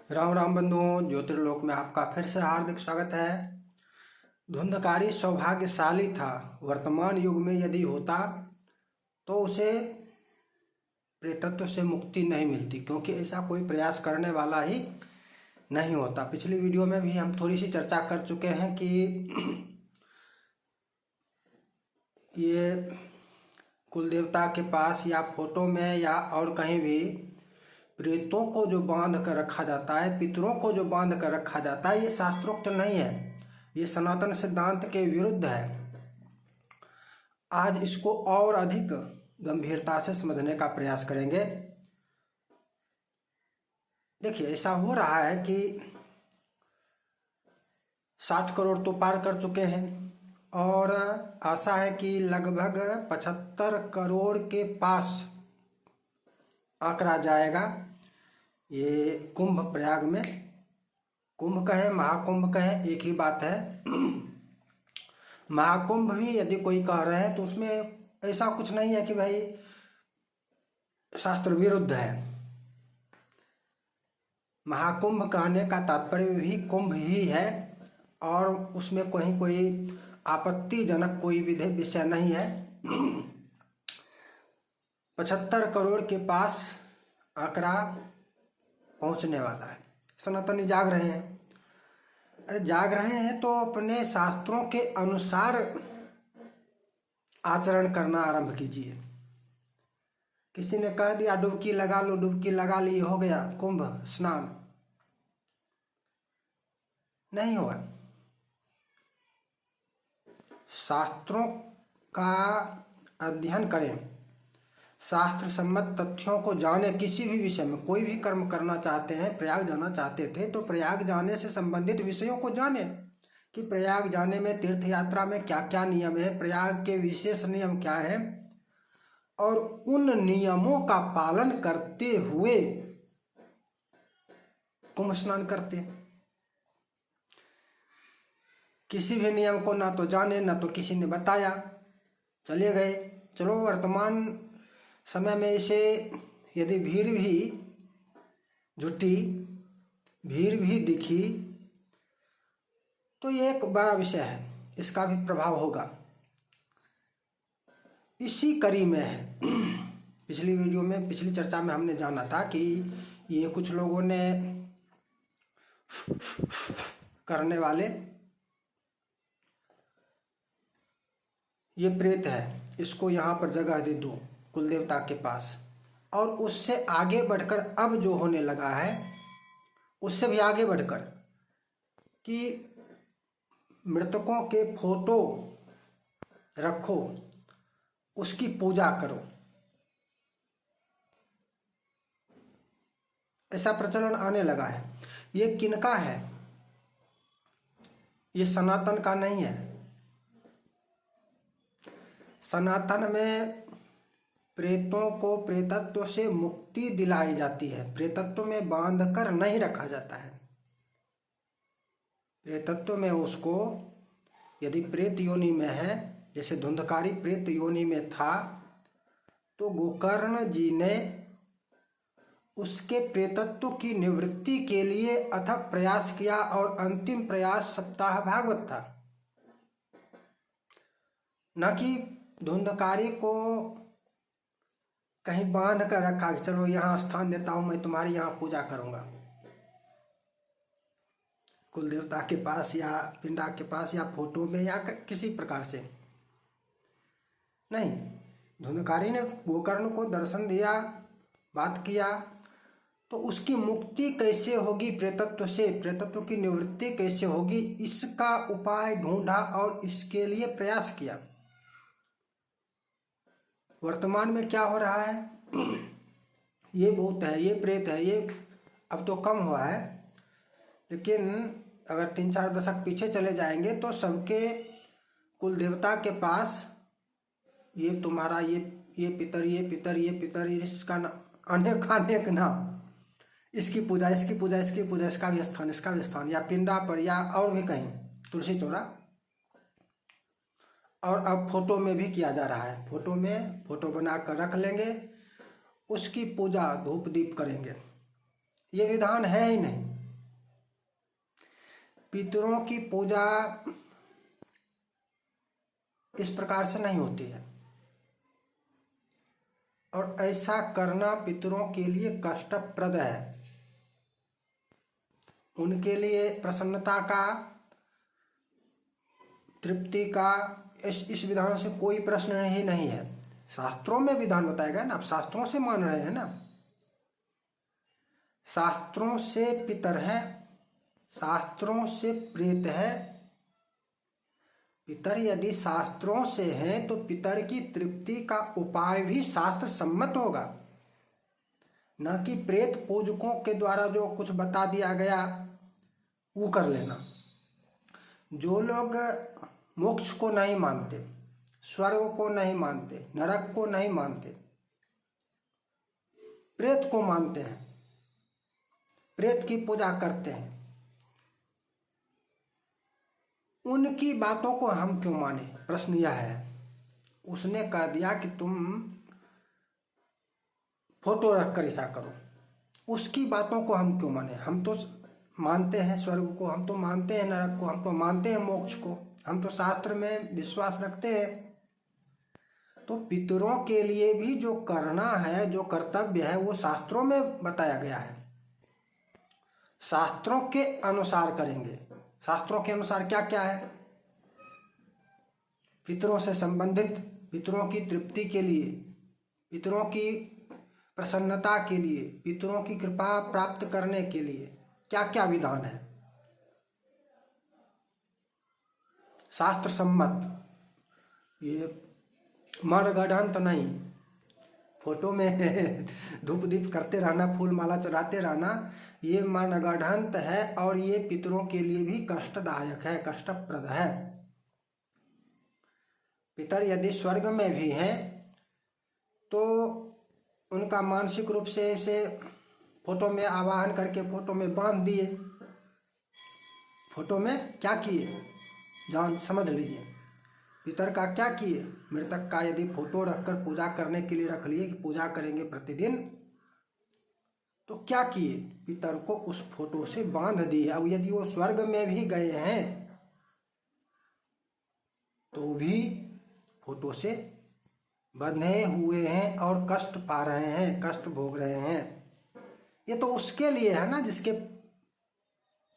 राम राम बंधुओं, ज्योतिर्लोक में आपका फिर से हार्दिक स्वागत है। धुंधकारी सौभाग्यशाली था। वर्तमान युग में यदि होता तो उसे प्रेतत्व से मुक्ति नहीं मिलती, क्योंकि ऐसा कोई प्रयास करने वाला ही नहीं होता। पिछली वीडियो में भी हम थोड़ी सी चर्चा कर चुके हैं कि ये कुल देवता के पास या फोटो में या और कहीं भी प्रेतों को जो बांध कर रखा जाता है, पितरों को जो बांध कर रखा जाता है, ये शास्त्रोक्त नहीं है, ये सनातन सिद्धांत के विरुद्ध है। आज इसको और अधिक गंभीरता से समझने का प्रयास करेंगे। देखिए, ऐसा हो रहा है कि 60 करोड़ तो पार कर चुके हैं और आशा है कि लगभग 75 करोड़ के पास आंकड़ा जाएगा। ये कुंभ प्रयाग में, कुंभ कहें महाकुंभ कहें एक ही बात है। महाकुंभ भी यदि कोई कह रहे हैं तो उसमें ऐसा कुछ नहीं है कि भाई शास्त्र विरुद्ध है। महाकुंभ कहने का तात्पर्य भी कुंभ ही है और उसमें कोई आपत्तिजनक कोई विषय नहीं है। 75 करोड़ के पास आंकड़ा पहुंचने वाला है। सनातनी जाग रहे हैं। अरे जाग रहे हैं तो अपने शास्त्रों के अनुसार आचरण करना आरंभ कीजिए। किसी ने कह दिया डुबकी लगा लो, डुबकी लगा ली, हो गया कुंभ स्नान, नहीं हुआ। शास्त्रों का अध्ययन करें, शास्त्र सम्मत तथ्यों को जाने। किसी भी विषय में कोई भी कर्म करना चाहते हैं, प्रयाग जाना चाहते थे तो प्रयाग जाने से संबंधित विषयों को जाने कि प्रयाग जाने में, तीर्थ यात्रा में क्या क्या नियम है, प्रयाग के विशेष नियम क्या है, और उन नियमों का पालन करते हुए कुंभ स्नान करते। किसी भी नियम को ना तो जाने ना तो किसी ने बताया, चले गए। चलो, वर्तमान समय में इसे यदि भीड़ भी जुटी, भीड़ भी दिखी तो ये एक बड़ा विषय है, इसका भी प्रभाव होगा। इसी कड़ी में है। पिछली वीडियो में, पिछली चर्चा में हमने जाना था कि ये कुछ लोगों ने करने वाले, ये प्रेत है, इसको यहाँ पर जगह दे दो कुल देवता के पास। और उससे आगे बढ़कर अब जो होने लगा है, उससे भी आगे बढ़कर कि मृतकों के फोटो रखो, उसकी पूजा करो, ऐसा प्रचलन आने लगा है। ये किनका है? ये सनातन का नहीं है। सनातन में प्रेतों को प्रेतत्व से मुक्ति दिलाई जाती है, प्रेतत्व में बांधकर नहीं रखा जाता है। प्रेतत्व में उसको, यदि प्रेत योनि में है, जैसे धुंधकारी प्रेत योनि में था, तो गोकर्ण जी ने उसके प्रेतत्व की निवृत्ति के लिए अथक प्रयास किया और अंतिम प्रयास सप्ताह भागवत था। न कि धुंधकारी को कहीं बांध कर रखा कि चलो यहाँ स्थान देता हूं, मैं तुम्हारी यहाँ पूजा करूंगा, कुल देवता के पास या पिंडा के पास या फोटो में या किसी प्रकार से नहीं। धुंधकारी ने गोकर्ण को दर्शन दिया, बात किया, तो उसकी मुक्ति कैसे होगी प्रेतत्व से, प्रेतत्व की निवृत्ति कैसे होगी, इसका उपाय ढूंढा और इसके लिए प्रयास किया। वर्तमान में क्या हो रहा है? ये भूत है, ये प्रेत है, ये अब तो कम हुआ है, लेकिन अगर 3-4 दशक पीछे चले जाएंगे तो सबके कुल देवता के पास ये तुम्हारा ये पितर, ये पितर, ये पितर, इसका अनेक नाम, इसकी पूजा, इसकी पूजा, इसकी पूजा, इसका भी स्थान, इसका भी स्थान, या पिंडा पर या और भी कहीं तुलसी चौरा। और अब फोटो में भी किया जा रहा है। फोटो में फोटो बना कर रख लेंगे, उसकी पूजा धूप दीप करेंगे। ये विधान है ही नहीं। पितरों की पूजा इस प्रकार से नहीं होती है, और ऐसा करना पितरों के लिए कष्टप्रद है। उनके लिए प्रसन्नता का, तृप्ति का इस विधान से कोई प्रश्न ही नहीं है। शास्त्रों में विधान बताएगा ना, आप शास्त्रों से मान रहे हैं ना, शास्त्रों से पितर है, शास्त्रों से प्रेत है। पितर यदि शास्त्रों से हैं तो पितर की तृप्ति का उपाय भी शास्त्र सम्मत होगा, न कि प्रेत पूजकों के द्वारा जो कुछ बता दिया गया वो कर लेना। जो लोग मोक्ष को नहीं मानते, स्वर्ग को नहीं मानते, नरक को नहीं मानते, प्रेत को मानते हैं, प्रेत की पूजा करते हैं, उनकी बातों को हम क्यों माने? प्रश्न यह है। उसने कह दिया कि तुम फोटो रखकर ऐसा करो, उसकी बातों को हम क्यों माने? हम तो मानते हैं स्वर्ग को, हम तो मानते हैं नरक को, हम तो मानते हैं मोक्ष को, हम तो शास्त्र में विश्वास रखते हैं। तो पितरों के लिए भी जो करना है, जो कर्तव्य है, वो शास्त्रों में बताया गया है। शास्त्रों के अनुसार करेंगे। शास्त्रों के अनुसार क्या क्या है? पितरों से संबंधित, पितरों की तृप्ति के लिए, पितरों की प्रसन्नता के लिए, पितरों की कृपा प्राप्त करने के लिए क्या क्या विधान है शास्त्र सम्मत। ये मनगढ़ंत नहीं, फोटो में धूप दीप करते रहना, फूल माला चढ़ाते रहना, ये मनगढ़ंत है और ये पितरों के लिए भी कष्टदायक है, कष्टप्रद है। पितर यदि स्वर्ग में भी हैं तो उनका मानसिक रूप से इसे फोटो में आवाहन करके फोटो में बांध दिए। फोटो में क्या किए जान समझ लीजिए। पितर का क्या किए? मृतक का यदि फोटो रखकर पूजा करने के लिए रख लिए कि पूजा करेंगे प्रतिदिन, तो क्या किए? पितर को उस फोटो से बांध दिए। अब यदि वो स्वर्ग में भी गए हैं तो भी फोटो से बंधे हुए हैं और कष्ट पा रहे हैं, कष्ट भोग रहे हैं। ये तो उसके लिए है ना जिसके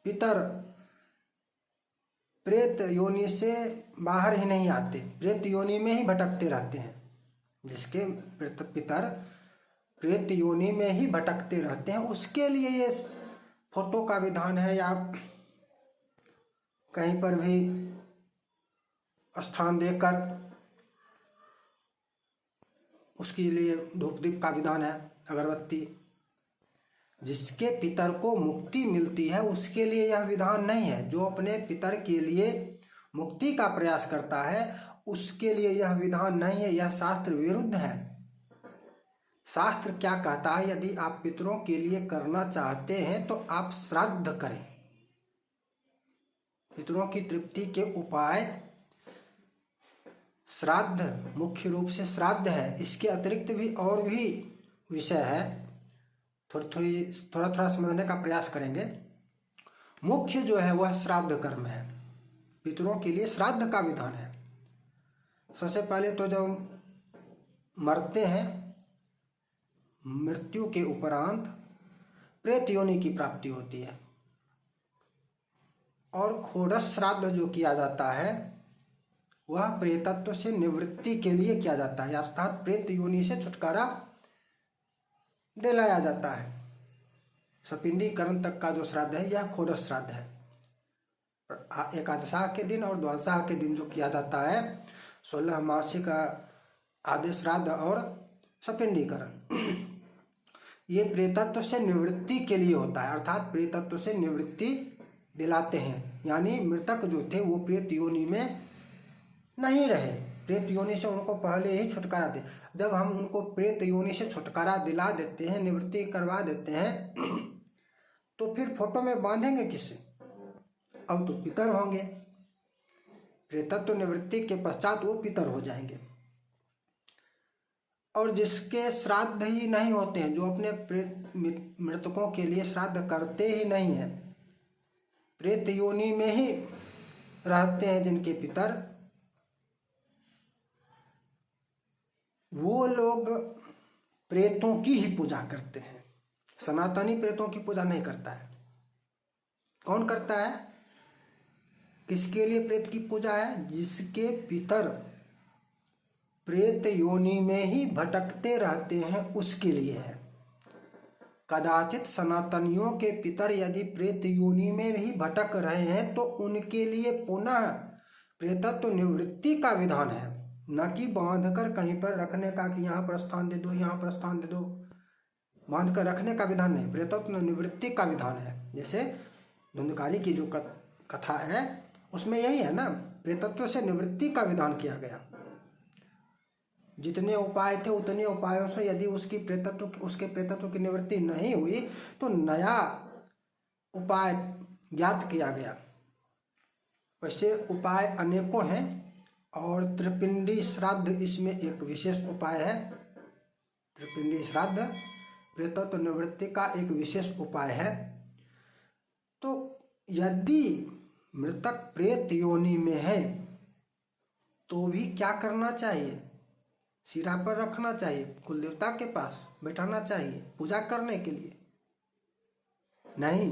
पितर प्रेत योनि से बाहर ही नहीं आते, प्रेत योनि में ही भटकते रहते हैं। जिसके पितर प्रेत योनि में ही भटकते रहते हैं, उसके लिए ये फोटो का विधान है, या कहीं पर भी स्थान देकर उसके लिए धूप दीप का विधान है, अगरबत्ती। जिसके पितर को मुक्ति मिलती है उसके लिए यह विधान नहीं है। जो अपने पितर के लिए मुक्ति का प्रयास करता है उसके लिए यह विधान नहीं है, यह शास्त्र विरुद्ध है। शास्त्र क्या कहता है? यदि आप पितरों के लिए करना चाहते हैं तो आप श्राद्ध करें। पितरों की तृप्ति के उपाय श्राद्ध, मुख्य रूप से श्राद्ध है। इसके अतिरिक्त भी और भी विषय है, थोड़ा समझने का प्रयास करेंगे। मुख्य जो है वह श्राद्ध कर्म है। पितरों के लिए श्राद्ध का विधान है। सबसे पहले तो जब मरते हैं, मृत्यु के उपरांत प्रेत योनि की प्राप्ति होती है, और खोड़स श्राद्ध जो किया जाता है वह प्रेतत्व से निवृत्ति के लिए किया जाता है, अर्थात प्रेत योनि से छुटकारा दिलाया जाता है। सपिंडीकरण तक का जो श्राद्ध है यह खोड़स श्राद्ध है। एकादशाह के दिन और द्वादशाह के दिन जो किया जाता है 16 मासिक आदि श्राद्ध और सपिंडीकरण, ये प्रेतत्व से निवृत्ति के लिए होता है, अर्थात प्रेतत्व से निवृत्ति दिलाते हैं। यानी मृतक जो थे वो प्रेत योनि में नहीं रहे, प्रेत योनि से उनको पहले ही छुटकारा दे। जब हम उनको प्रेत योनि से छुटकारा दिला देते हैं, निवृत्ति करवा देते हैं, तो फिर फोटो में बांधेंगे किससे? अब तो पितर होंगे। प्रेतत्व निवृत्ति के पश्चात वो पितर हो जाएंगे। और जिसके श्राद्ध ही नहीं होते हैं, जो अपने मृतकों के लिए श्राद्ध करते ही नहीं हैं, प्रेत योनि में ही रहते हैं जिनके पितर, वो लोग प्रेतों की ही पूजा करते हैं। सनातनी प्रेतों की पूजा नहीं करता है। कौन करता है? किसके लिए प्रेत की पूजा है? जिसके पितर प्रेत योनि में ही भटकते रहते हैं, उसके लिए है। कदाचित सनातनियों के पितर यदि प्रेत योनि में ही भटक रहे हैं तो उनके लिए पुनः प्रेतत्व निवृत्ति का विधान है, न कि बांध कर कहीं पर रखने का कि यहाँ पर स्थान दे दो, यहाँ पर स्थान दे दो। बांध कर रखने का विधान नहीं, प्रेतत्व निवृत्ति का विधान है। जैसे धुंधकारी की जो कथा है उसमें यही है ना, प्रेतत्व से निवृत्ति का विधान किया गया। जितने उपाय थे उतने उपायों से यदि उसके प्रेतत्व की निवृत्ति नहीं हुई तो नया उपाय ज्ञात किया गया। वैसे उपाय अनेकों हैं और त्रिपिंडी श्राद्ध इसमें एक विशेष उपाय है। त्रिपिंडी श्राद्ध प्रेतत्व निवृत्ति का एक विशेष उपाय है। तो यदि मृतक प्रेत योनि में है तो भी क्या करना चाहिए? सिरा पर रखना चाहिए, कुल देवता के पास बैठाना चाहिए पूजा करने के लिए, नहीं।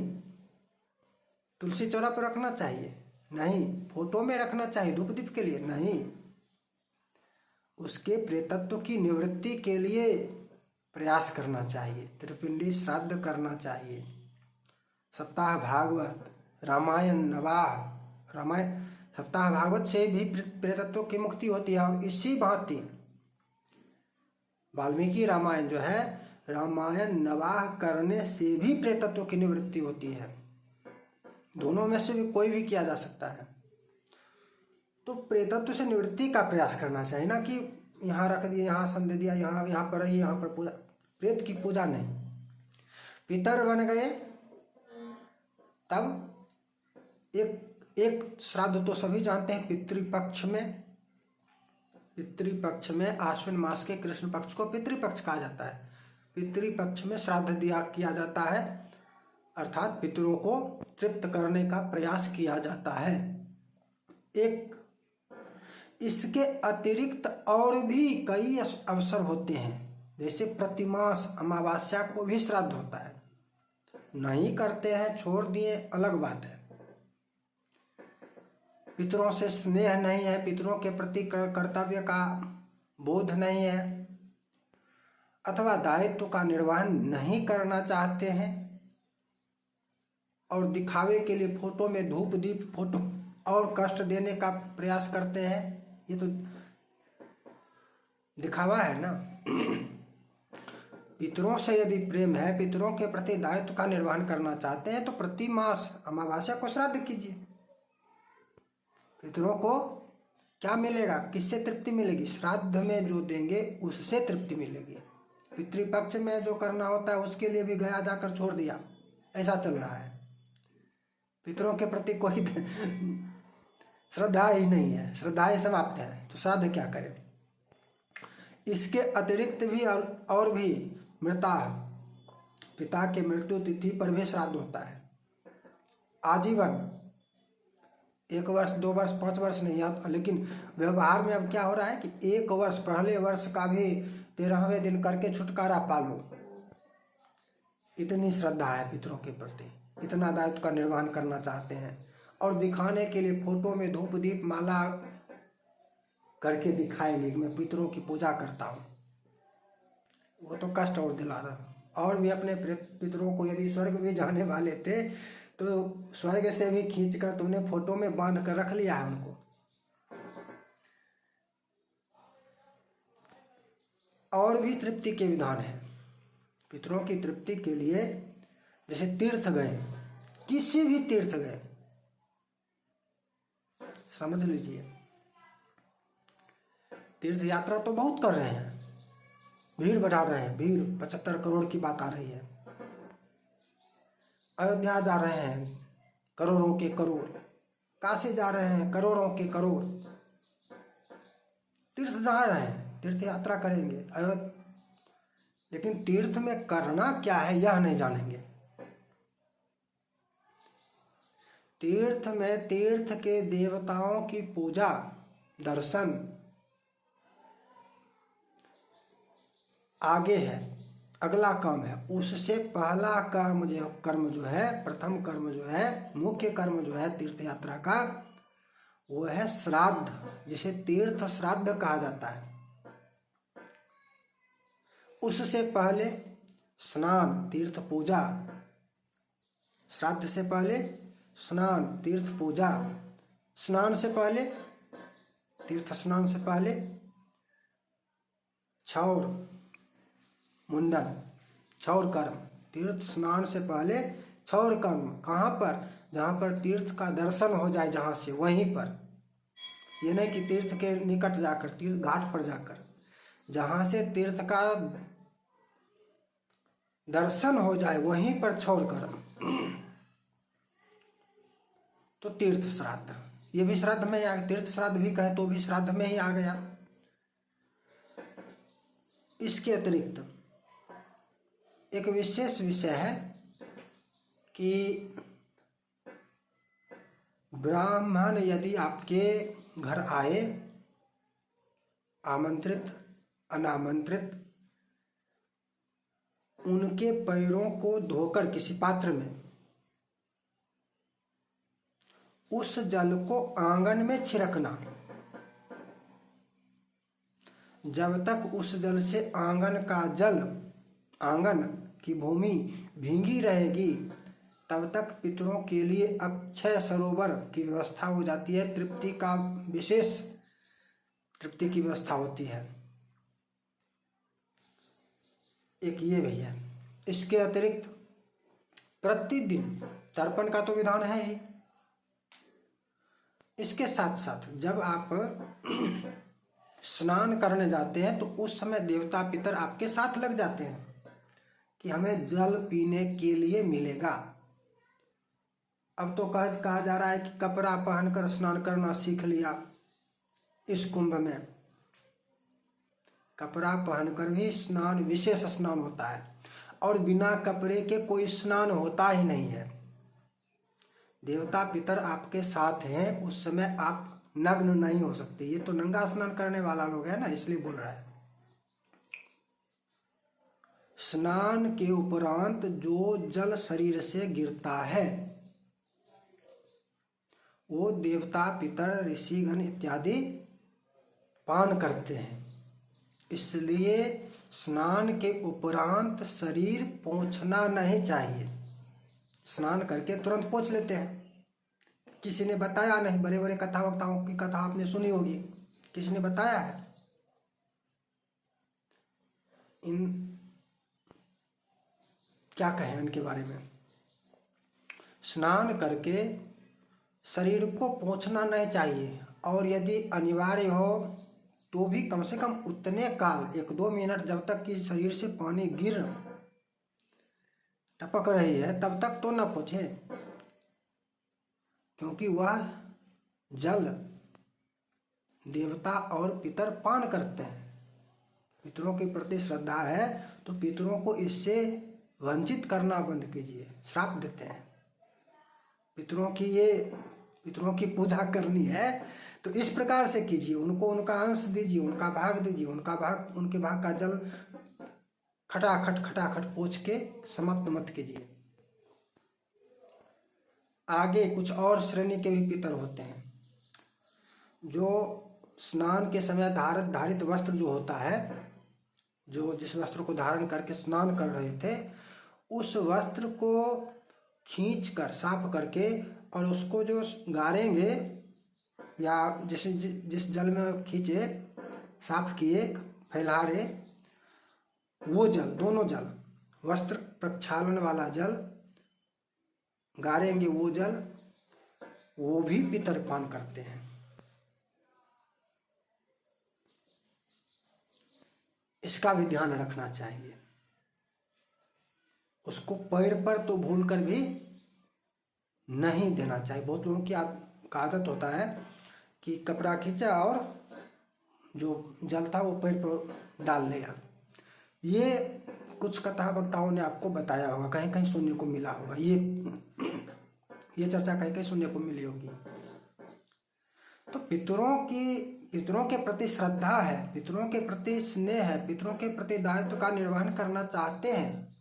तुलसी चौरा पर रखना चाहिए, नहीं। फोटो में रखना चाहिए धूप दीप के लिए, नहीं। उसके प्रेतत्व की निवृत्ति के लिए प्रयास करना चाहिए, त्रिपिंडी श्राद्ध करना चाहिए। सप्ताह भागवत, रामायण, नवाह, रामायण सप्ताह भागवत से भी प्रेतत्व की मुक्ति होती है। और इसी भांति वाल्मीकि रामायण जो है, रामायण नवाह करने से भी प्रेतत्व की निवृत्ति होती है। दोनों में से भी कोई भी किया जा सकता है। तो प्रेतत्व से निवृत्ति का प्रयास करना चाहिए, ना कि यहाँ रख दिया, यहाँ सन दे दिया, यहाँ पर रही, यहाँ पर पूजा। प्रेत की पूजा नहीं। पितर बन गए तब एक श्राद्ध तो सभी जानते हैं, पितृपक्ष में आश्विन मास के कृष्ण पक्ष को पितृपक्ष कहा जाता है। पितृपक्ष में श्राद्ध किया जाता है, अर्थात पितरों को तृप्त करने का प्रयास किया जाता है। एक इसके अतिरिक्त और भी कई अवसर होते हैं, जैसे प्रतिमास अमावस्या को भी श्राद्ध होता है। नहीं करते हैं, छोड़ दिए, अलग बात है। पितरों से स्नेह नहीं है, पितरों के प्रति कर्तव्य का बोध नहीं है, अथवा दायित्व का निर्वहन नहीं करना चाहते हैं और दिखावे के लिए फोटो में धूप दीप फोटो और कष्ट देने का प्रयास करते हैं, ये तो दिखावा है ना। पितरों से यदि प्रेम है, पितरों के प्रति दायित्व का निर्वहन करना चाहते हैं तो प्रति मास अमावस्या को श्राद्ध कीजिए। पितरों को क्या मिलेगा, किससे तृप्ति मिलेगी? श्राद्ध में जो देंगे उससे तृप्ति मिलेगी। पितृपक्ष में जो करना होता है उसके लिए भी गया जाकर छोड़ दिया, ऐसा चल रहा है। पितरों के प्रति कोई श्रद्धा ही नहीं है, श्रद्धा ही समाप्त है, तो श्राद्ध क्या करें। इसके अतिरिक्त भी और भी मृता पिता के मृत्यु तिथि पर भी श्राद्ध होता है। आजीवन, 1 वर्ष 2 वर्ष 5 वर्ष नहीं आता, लेकिन व्यवहार में अब क्या हो रहा है कि 1 वर्ष, पहले वर्ष का भी 13वें दिन करके छुटकारा पालो। इतनी श्रद्धा है पितरों के प्रति, इतना दायित्व का निर्वहन करना चाहते हैं और दिखाने के लिए फोटो में धूप दीप माला करके दिखाएंगे कि मैं पितरों की पूजा करता हूँ। वो तो कष्ट और दिला रहा। और भी अपने पितरों को यदि स्वर्ग भी जाने वाले थे तो स्वर्ग से भी खींच कर तूने फोटो में बांध कर रख लिया है उनको। और भी तृप्ति के विधान है पितरों की तृप्ति के लिए। जैसे तीर्थ गए, किसी भी तीर्थ गए, समझ लीजिए, तीर्थ यात्रा तो बहुत कर रहे हैं, भीड़ बढ़ा रहे हैं, भीड़ 75 करोड़ की बात आ रही है। अयोध्या जा रहे हैं करोड़ों के करोड़, काशी जा रहे हैं करोड़ों के करोड़, तीर्थ जा रहे हैं, तीर्थ यात्रा करेंगे लेकिन तीर्थ में करना क्या है यह नहीं जानेंगे। तीर्थ में तीर्थ के देवताओं की पूजा दर्शन आगे है, अगला काम है। उससे पहला कर्म जो है, प्रथम कर्म जो है, मुख्य कर्म जो है तीर्थ यात्रा का, वो है श्राद्ध, जिसे तीर्थ श्राद्ध कहा जाता है। उससे पहले स्नान, तीर्थ पूजा। श्राद्ध से पहले स्नान, तीर्थ पूजा। स्नान से पहले, तीर्थ स्नान से पहले क्षौर मुंडन, क्षौर कर्म। तीर्थ स्नान से पहले क्षौर कर्म। कहाँ पर? जहाँ पर तीर्थ का दर्शन हो जाए, जहाँ से, वहीं पर। ये नहीं कि तीर्थ के निकट जाकर, तीर्थ घाट पर जाकर, जहाँ से तीर्थ का दर्शन हो जाए वहीं पर क्षौर कर्म, तो तीर्थ श्राद्ध। ये भी श्राद्ध में आ गया, तीर्थ श्राद्ध भी कहे तो भी श्राद्ध में ही आ गया। इसके अतिरिक्त एक विशेष विषय है कि ब्राह्मण यदि आपके घर आए, आमंत्रित अनामंत्रित, उनके पैरों को धोकर किसी पात्र में उस जल को आंगन में छिड़कना। जब तक उस जल से आंगन का जल, आंगन की भूमि भींगी रहेगी, तब तक पितरों के लिए अक्षय सरोवर की व्यवस्था हो जाती है। तृप्ति का विशेष तृप्ति की व्यवस्था होती है। एक ये भैया। इसके अतिरिक्त प्रतिदिन तर्पण का तो विधान है ही। इसके साथ साथ जब आप स्नान करने जाते हैं तो उस समय देवता पितर आपके साथ लग जाते हैं कि हमें जल पीने के लिए मिलेगा। अब तो कहा जा रहा है कि कपड़ा पहनकर स्नान करना सीख लिया इस कुंभ में। कपड़ा पहनकर भी स्नान, विशेष स्नान होता है, और बिना कपड़े के कोई स्नान होता ही नहीं है। देवता पितर आपके साथ हैं, उस समय आप नग्न नहीं हो सकते। ये तो नंगा स्नान करने वाला लोग है ना, इसलिए बोल रहा है। स्नान के उपरांत जो जल शरीर से गिरता है वो देवता पितर ऋषिगण इत्यादि पान करते हैं। इसलिए स्नान के उपरांत शरीर पोंछना नहीं चाहिए। स्नान करके तुरंत पोंछ लेते हैं। किसी ने बताया नहीं, बड़े बड़े कथा वक्ताओं की कथा आपने सुनी होगी, किसी ने बताया है। इन क्या कहें इनके बारे में। स्नान करके शरीर को पोंछना नहीं चाहिए, और यदि अनिवार्य हो तो भी कम से कम उतने काल, 1-2 मिनट, जब तक कि शरीर से पानी गिर टपक रही है तब तक तो न पोंछे, क्योंकि वह जल देवता और पितर पान करते हैं। पितरों के प्रति श्रद्धा है तो पितरों को इससे वंचित करना बंद कीजिए। श्राप देते हैं। पितरों की पूजा करनी है तो इस प्रकार से कीजिए। उनको उनका अंश दीजिए, उनका भाग दीजिए, उनके भाग का जल खटाखट पोंछ के समाप्त मत कीजिए। आगे कुछ और श्रेणी के भी पितर होते हैं जो स्नान के समय धारित वस्त्र जो होता है, जो जिस वस्त्र को धारण करके स्नान कर रहे थे, उस वस्त्र को खींच कर, साफ करके, और उसको जो गाड़ेंगे या जिस जल में खींचे, साफ किए, फैलारे, वो जल, दोनों जल, वस्त्र प्रक्षालन वाला जल, गाड़ेंगे वो जल, वो भी पितर पान करते हैं। इसका भी ध्यान रखना चाहिए। उसको पैर पर तो भूल कर भी नहीं देना चाहिए। बहुत लोगों की आदत होता है कि कपड़ा खींचा और जो जल था वो पैर पर डाल लिया। ये कुछ कथा वक्ताओं ने आपको बताया होगा, कहीं कहीं सुनने को मिला होगा। ये चर्चा कहीं कहीं सुनने को मिली होगी। तो पितरों के प्रति श्रद्धा है, पितरों के प्रति स्नेह है, पितरों के प्रति दायित्व का निर्वहन करना चाहते हैं,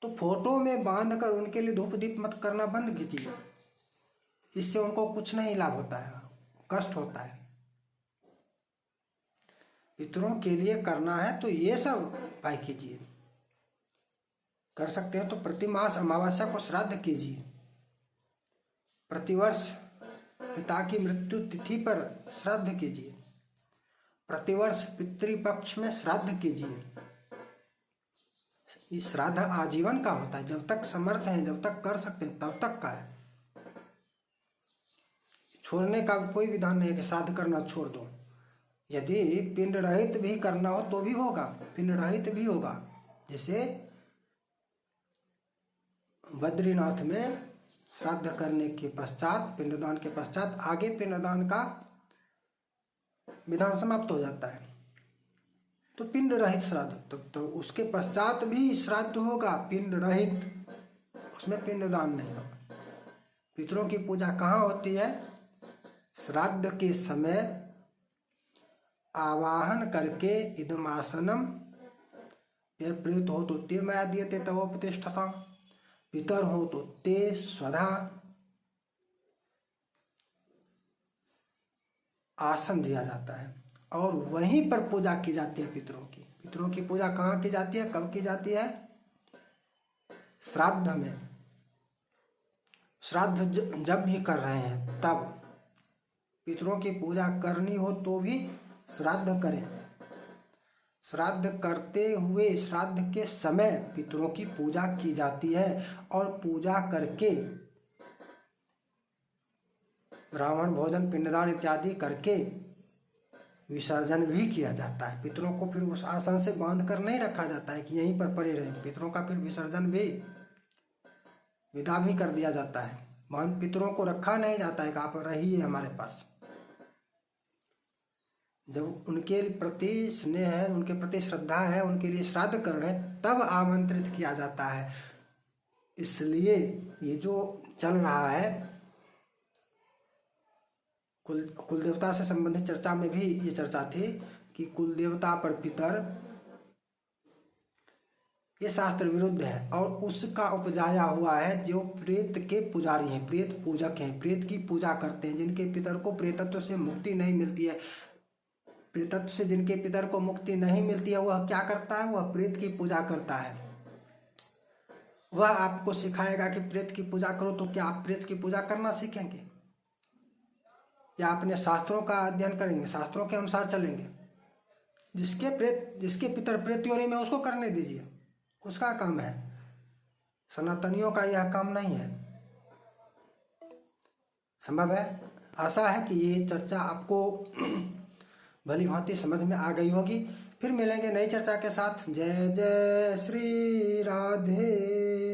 तो फोटो में बांध कर उनके लिए धूप दीप मत करना बंद कीजिए। इससे उनको कुछ नहीं लाभ होता है, कष्ट होता है। पितरों के लिए करना है तो ये सब उपाय कीजिए। कर सकते हो तो प्रतिमास अमावस्या को श्राद्ध कीजिए, प्रतिवर्ष पिता की मृत्यु तिथि पर श्राद्ध कीजिए, प्रतिवर्ष पितृपक्ष में श्राद्ध कीजिए। ये श्राद्ध आजीवन का होता है, जब तक समर्थ हैं, जब तक कर सकते हैं तब तक का है। छोड़ने का कोई विधान नहीं है कि श्राद्ध करना छोड़ दो। यदि पिंड रहित भी करना हो तो भी होगा, पिंड रहित भी होगा। जैसे बद्रीनाथ में श्राद्ध करने के पश्चात, पिंडदान के पश्चात आगे पिंडदान का विधान समाप्त हो जाता है, तो पिंड रहित श्राद्ध, तो उसके पश्चात भी श्राद्ध होगा पिंड रहित, उसमें पिंडदान नहीं होगा। पितरों की पूजा कहाँ होती है? श्राद्ध के समय आवाहन करके इदमासनम, प्रेत हो तो ते मया दीयते तवोपतिष्ठता, पितर हो तो ते स्वधा आसन दिया जाता है और वहीं पर पूजा की जाती है पितरों की। पितरों की पूजा कहाँ की जाती है, कब की जाती है? श्राद्ध में। श्राद्ध जब भी कर रहे हैं तब पितरों की पूजा करनी हो तो भी श्राद्ध करें। श्राद्ध करते हुए श्राद्ध के समय पितरों की पूजा की जाती है और पूजा करके ब्राह्मण भोजन पिंडदान इत्यादि करके विसर्जन भी किया जाता है। पितरों को फिर उस आसन से बांध कर नहीं रखा जाता है कि यहीं पर पड़े रहे। पितरों का फिर विसर्जन भी, विदा भी कर दिया जाता है। पितरों को रखा नहीं जाता है कि आप रहिए हमारे पास। जब उनके प्रति स्नेह है, उनके प्रति श्रद्धा है, उनके लिए श्राद्ध कर रहे हैं, तब आमंत्रित किया जाता है। इसलिए ये जो चल रहा है, कुल देवता से संबंधित चर्चा में भी ये चर्चा थी कि कुल देवता पर पितर, ये शास्त्र विरुद्ध है और उसका उपजाया हुआ है जो प्रेत के पुजारी हैं, प्रेत पूजक हैं, प्रेत की पूजा करते हैं, जिनके पितर को प्रेतत्व से मुक्ति नहीं मिलती है। प्रेतत्व से जिनके पितर को मुक्ति नहीं मिलती है वह क्या करता है? वह प्रेत की पूजा करता है। वह आपको सिखाएगा कि प्रेत की पूजा करो, तो क्या आप प्रेत की पूजा करना सीखेंगे या अपने शास्त्रों का अध्ययन करेंगे, शास्त्रों के अनुसार चलेंगे? जिसके पितर प्रेत योनि में, उसको करने दीजिए, उसका काम है। सनातनियों का यह काम नहीं है। संभव है, आशा है कि ये चर्चा आपको भली भांति समझ में आ गई होगी। फिर मिलेंगे नई चर्चा के साथ। जय जय श्री राधे।